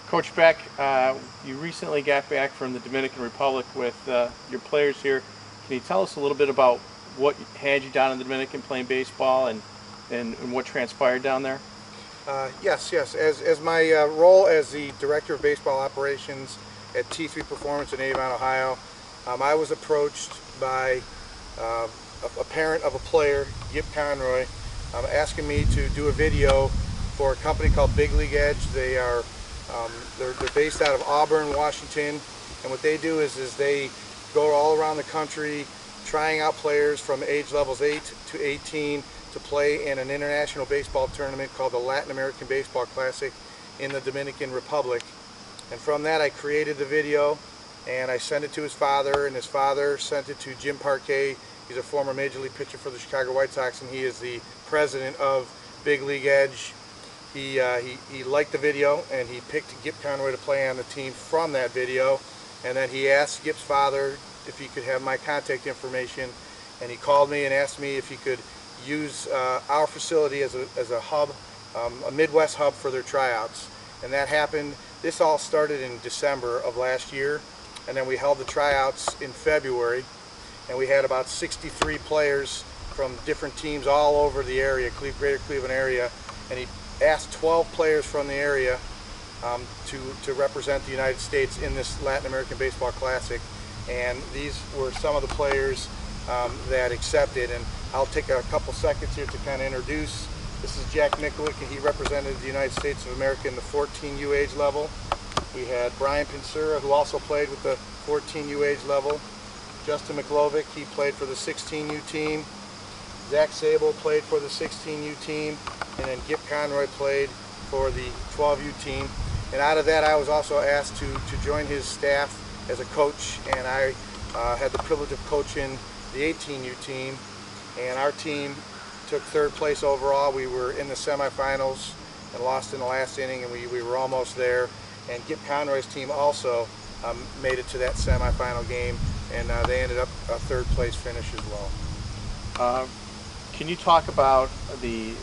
Coach Beck, you recently got back from the Dominican Republic with your players here. Can you tell us a little bit about what had you down in the Dominican playing baseball and what transpired down there? Yes. As my role as the Director of Baseball Operations at T3 Performance in Avon, Ohio, I was approached by a parent of a player, Gip Conroy, asking me to do a video for a company called Big League Edge. They're based out of Auburn, Washington, and what they do is they go all around the country trying out players from age levels 8 to 18 to play in an international baseball tournament called the Latin American Baseball Classic in the Dominican Republic. And from that I created the video and I sent it to his father, and his father sent it to Jim Parquet. He's a former Major League pitcher for the Chicago White Sox, and he is the president of Big League Edge. He liked the video, and he picked Gip Conroy to play on the team from that video. And then he asked Gip's father if he could have my contact information, and he called me and asked me if he could use our facility as a hub, a Midwest hub for their tryouts. And that happened. This all started in December of last year, and then we held the tryouts in February, and we had about 63 players from different teams all over the area, greater Cleveland area, and he asked 12 players from the area to represent the United States in this Latin American Baseball Classic, and these were some of the players that accepted. And I'll take a couple seconds here to kind of introduce. This is Jack Mikulik, and he represented the United States of America in the 14U age level. We had Brian Pinsura, who also played with the 14U age level. Justin McLovic, he played for the 16U team. Zach Sable played for the 16U team, and then Gip Conroy played for the 12U team. And out of that, I was also asked to join his staff as a coach, and I had the privilege of coaching the 18U team, and our team took third place overall. We were in the semifinals and lost in the last inning, and we were almost there. And Gip Conroy's team also made it to that semifinal game, and they ended up a third place finish as well. Can you talk about the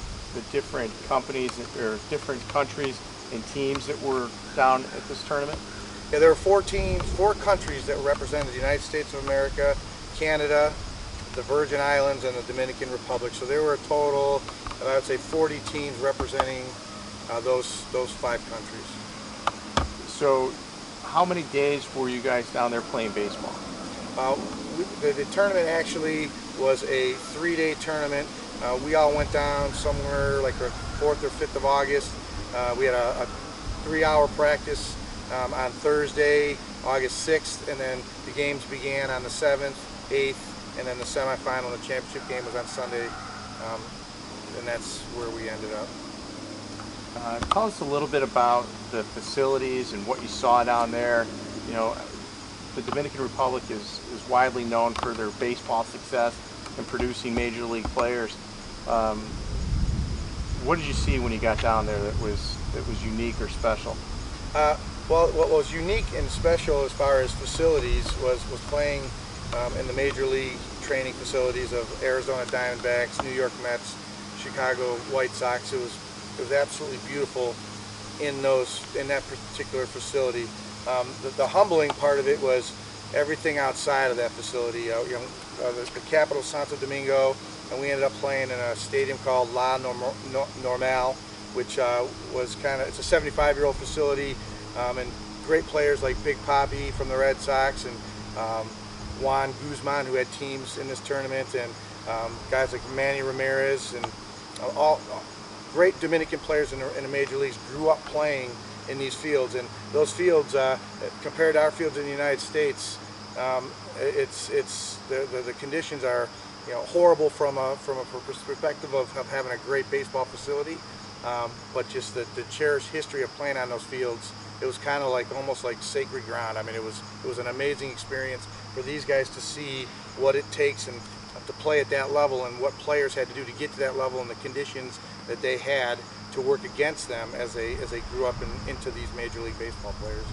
different companies or different countries and teams that were down at this tournament? Yeah, there were four countries that represented the United States of America, Canada, the Virgin Islands, and the Dominican Republic. So there were a total of, I would say, 40 teams representing those 5 countries. So how many days were you guys down there playing baseball? The tournament actually was a 3-day tournament. We all went down somewhere like the 4th or 5th of August. We had a 3-hour practice on Thursday, August 6th, and then the games began on the 7th, 8th, and then the semifinal and the championship game was on Sunday, and that's where we ended up. Tell us a little bit about the facilities and what you saw down there. You know, the Dominican Republic is widely known for their baseball success and producing major league players. What did you see when you got down there that was unique or special? Well, what was unique and special as far as facilities was playing in the major league training facilities of Arizona Diamondbacks, New York Mets, Chicago White Sox. It was absolutely beautiful in that particular facility. The humbling part of it was everything outside of that facility. The capital, Santo Domingo, and we ended up playing in a stadium called La Normal, which was it's a 75-year-old facility, and great players like Big Papi from the Red Sox, and Juan Guzman, who had teams in this tournament, and guys like Manny Ramirez, and all great Dominican players in the major leagues grew up playing in these fields. And those fields, compared to our fields in the United States, the conditions are horrible from a perspective of having a great baseball facility, but just the cherished history of playing on those fields. It was kind of almost like sacred ground. I mean, it was an amazing experience for these guys to see what it takes and to play at that level, and what players had to do to get to that level, and the conditions that they had to work against them as they grew up into these Major League Baseball players.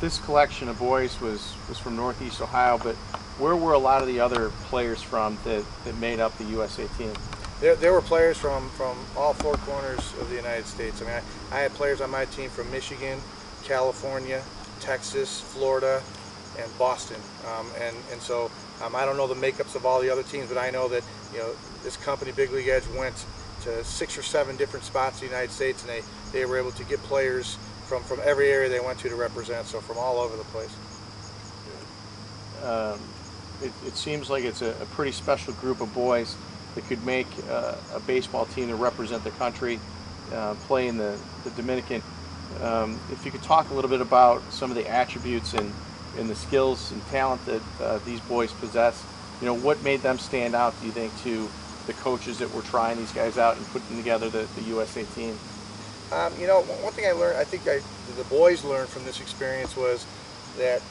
This collection of boys was from Northeast Ohio, but where were a lot of the other players from that made up the USA team? There were players from all four corners of the United States. I mean, I had players on my team from Michigan, California, Texas, Florida, and Boston. And so I don't know the makeups of all the other teams, but I know that this company, Big League Edge, went to 6 or 7 different spots in the United States, and they were able to get players from every area they went to represent. So from all over the place. It seems like it's a pretty special group of boys that could make a baseball team to represent the country, play in the Dominican. If you could talk a little bit about some of the attributes and the skills and talent that these boys possess, what made them stand out, do you think, to the coaches that were trying these guys out and putting together the USA team? One thing I learned, I think the boys learned from this experience was that,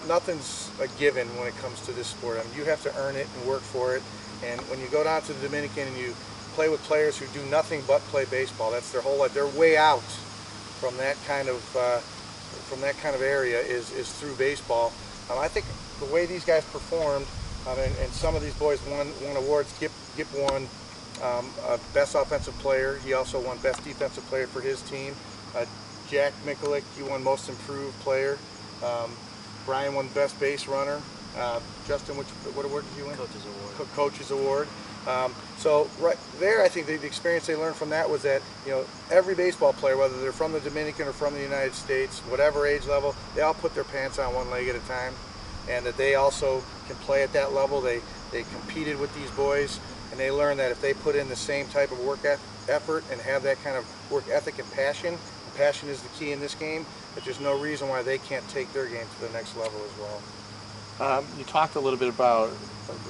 nothing's a given when it comes to this sport. I mean, you have to earn it and work for it. And when you go down to the Dominican and you play with players who do nothing but play baseball, that's their whole life. They're way out from that kind of area is through baseball. I think the way these guys performed, and some of these boys won awards. Gip won Best Offensive Player. He also won Best Defensive Player for his team. Jack Mikulik, he won Most Improved Player. Brian won Best Base Runner. Justin, what award did you win? Coach's Award. Coach's Award. So right there, I think the experience they learned from that was that every baseball player, whether they're from the Dominican or from the United States, whatever age level, they all put their pants on one leg at a time, and that they also can play at that level. They competed with these boys, and they learned that if they put in the same type of work effort and have that kind of work ethic and passion is the key in this game, that there's no reason why they can't take their game to the next level as well. You talked a little bit about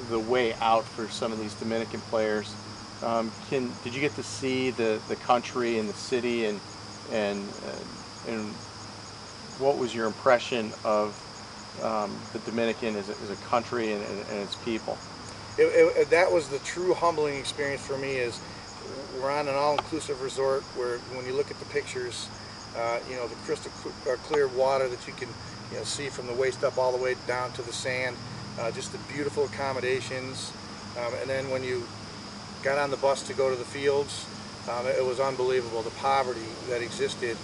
the way out for some of these Dominican players. Did you get to see the country and the city, and what was your impression of the Dominican as a country and its people? That was the true humbling experience for me. Is we're on an all-inclusive resort where, when you look at the pictures, the crystal clear water that you can see from the waist up all the way down to the sand, just the beautiful accommodations, and then when you got on the bus to go to the fields, it was unbelievable, the poverty that existed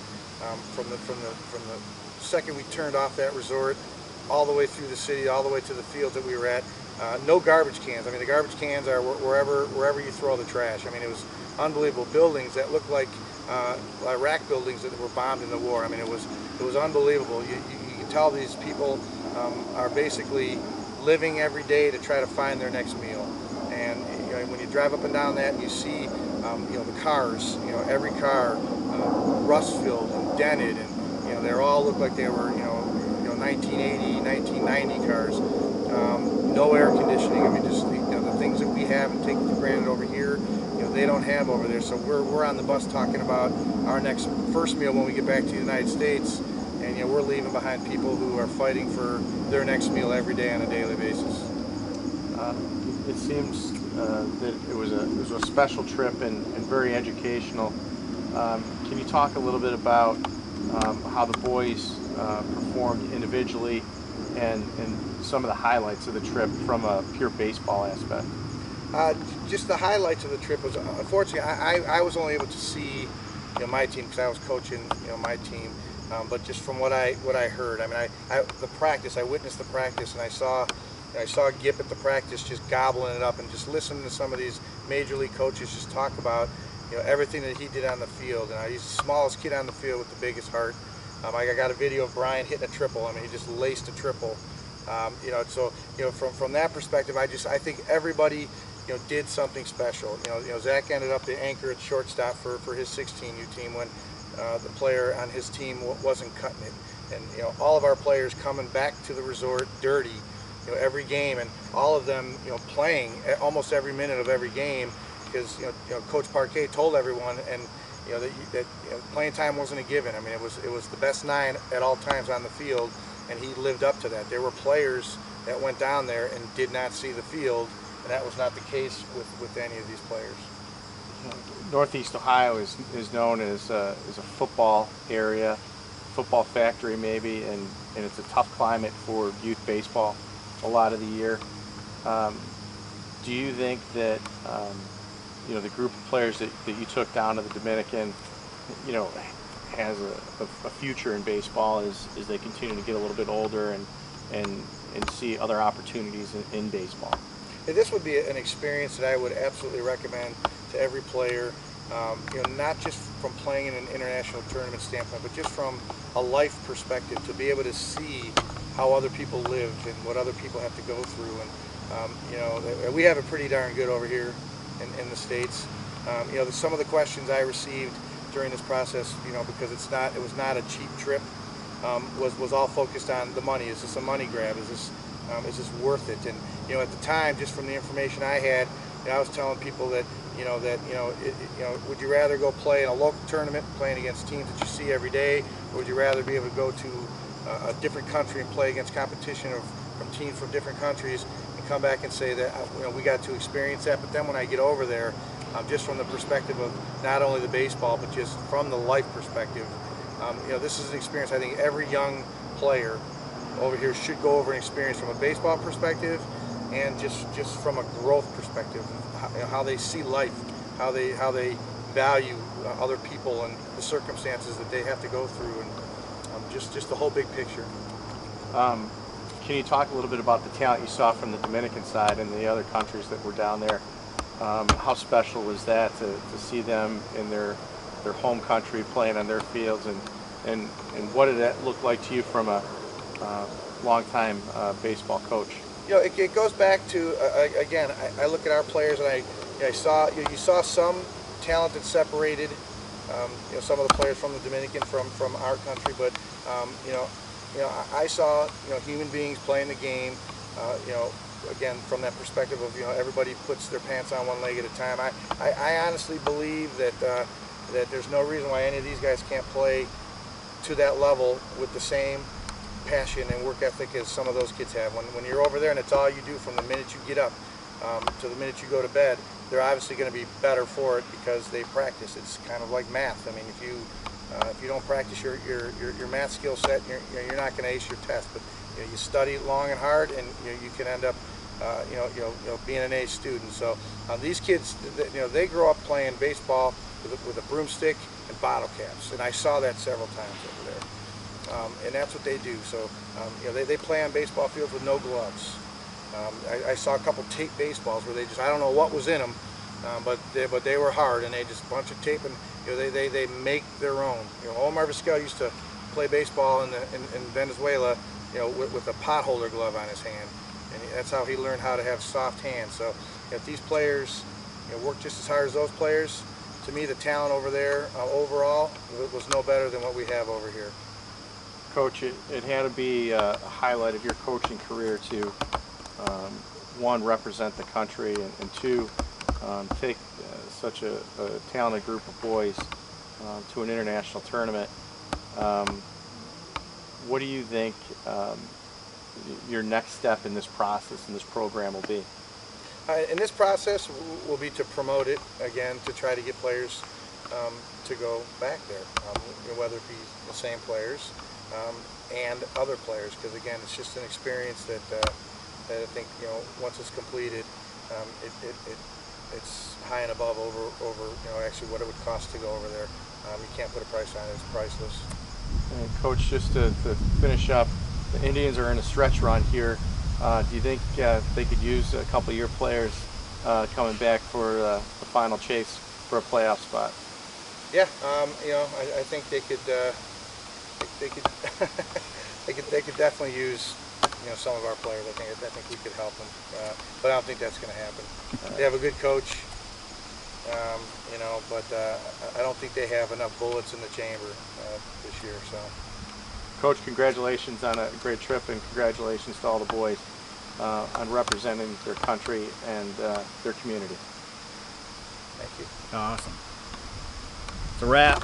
from the second we turned off that resort all the way through the city, all the way to the fields that we were at. No garbage cans. I mean, the garbage cans are wherever you throw the trash. I mean, it was unbelievable. Buildings that looked like Iraq buildings that were bombed in the war. I mean, it was unbelievable. You can tell these people are basically living every day to try to find their next meal. And when you drive up and down that, and you see the cars, every car rust-filled and dented, and they all look like they were 1980, 1990 cars. No air conditioning. I mean, just the things that we have and take for granted over here, they don't have over there. So we're on the bus talking about our next first meal when we get back to the United States, and we're leaving behind people who are fighting for their next meal every day on a daily basis. It seems that it was a special trip and very educational. Can you talk a little bit about how the boys performed individually and some of the highlights of the trip from a pure baseball aspect? Just the highlights of the trip was, unfortunately, I was only able to see my team because I was coaching my team, but just from what I heard, I mean, the practice, I witnessed the practice, and I saw Gip at the practice just gobbling it up, and just listening to some of these major league coaches just talk about everything that he did on the field. And he's the smallest kid on the field with the biggest heart. I got a video of Brian hitting a triple. I mean, he just laced a triple. So from that perspective, I think everybody did something special. Zach ended up the anchor at shortstop for his 16U team when the player on his team wasn't cutting it. And all of our players coming back to the resort dirty, every game, and all of them playing almost every minute of every game, because Coach Parquet told everyone, and that playing time wasn't a given. I mean, it was the best 9 at all times on the field, and he lived up to that. There were players that went down there and did not see the field, and that was not the case with any of these players. Northeast Ohio is known as a football area, football factory maybe, and it's a tough climate for youth baseball a lot of the year. do you think that the group of players that you took down to the Dominican, has a future in baseball as they continue to get a little bit older and see other opportunities in baseball? This would be an experience that I would absolutely recommend to every player. Not just from playing in an international tournament standpoint, but just from a life perspective, to be able to see how other people live and what other people have to go through. And we have it pretty darn good over here in the States. Some of the questions I received during this process, because it was not a cheap trip, was all focused on the money. Is this a money grab? Is this worth it? And at the time, just from the information I had, I was telling people that would you rather go play in a local tournament, playing against teams that you see every day, or would you rather be able to go to a different country and play against competition from teams from different countries and come back and say that we got to experience that? But then when I get over there, just from the perspective of not only the baseball, but just from the life perspective, this is an experience I think every young player over here should go over and experience from a baseball perspective, and just from a growth perspective, how they see life, how they value other people and the circumstances that they have to go through, and just the whole big picture. Can you talk a little bit about the talent you saw from the Dominican side and the other countries that were down there? How special was that to see them in their home country playing on their fields, and what did that look like to you from a longtime baseball coach? It goes back to again. I look at our players, and I saw you saw some talent that separated. Some of the players from the Dominican from our country, but I saw human beings playing the game. Again, from that perspective of everybody puts their pants on one leg at a time. I honestly believe that that there's no reason why any of these guys can't play to that level with the same passion and work ethic as some of those kids have. When you're over there and it's all you do from the minute you get up to the minute you go to bed, they're obviously going to be better for it because they practice. It's kind of like math. I mean, if you don't practice your math skill set, you're not going to ace your test. But you study long and hard, and you can end up being an A student. So these kids, they grow up playing baseball with a broomstick and bottle caps, and I saw that several times over there. And that's what they do. So they play on baseball fields with no gloves. I saw a couple tape baseballs where I don't know what was in them, but they were hard, and they just a bunch of tape, and they make their own. Omar Vizquel used to play baseball in Venezuela, with a potholder glove on his hand, and that's how he learned how to have soft hands. So if these players work just as hard as those players, to me the talent over there overall was no better than what we have over here. Coach, it had to be a highlight of your coaching career to, one, represent the country, and two, take such a talented group of boys to an international tournament. What do you think your next step in this process, in this program, will be? In this process will be to promote it again, to try to get players to go back there, whether it be the same players and other players, because again, it's just an experience that I think once it's completed, it's high and above over actually what it would cost to go over there. You can't put a price on it; it's priceless. And Coach, just to finish up, the Indians are in a stretch run here. Do you think they could use a couple of your players coming back for the final chase for a playoff spot? Yeah, I think they could they could definitely use some of our players. I think we could help them, but I don't think that's going to happen. They have a good coach, but I don't think they have enough bullets in the chamber this year. So, Coach, congratulations on a great trip, and congratulations to all the boys on representing their country and their community. Thank you. Awesome. It's a wrap.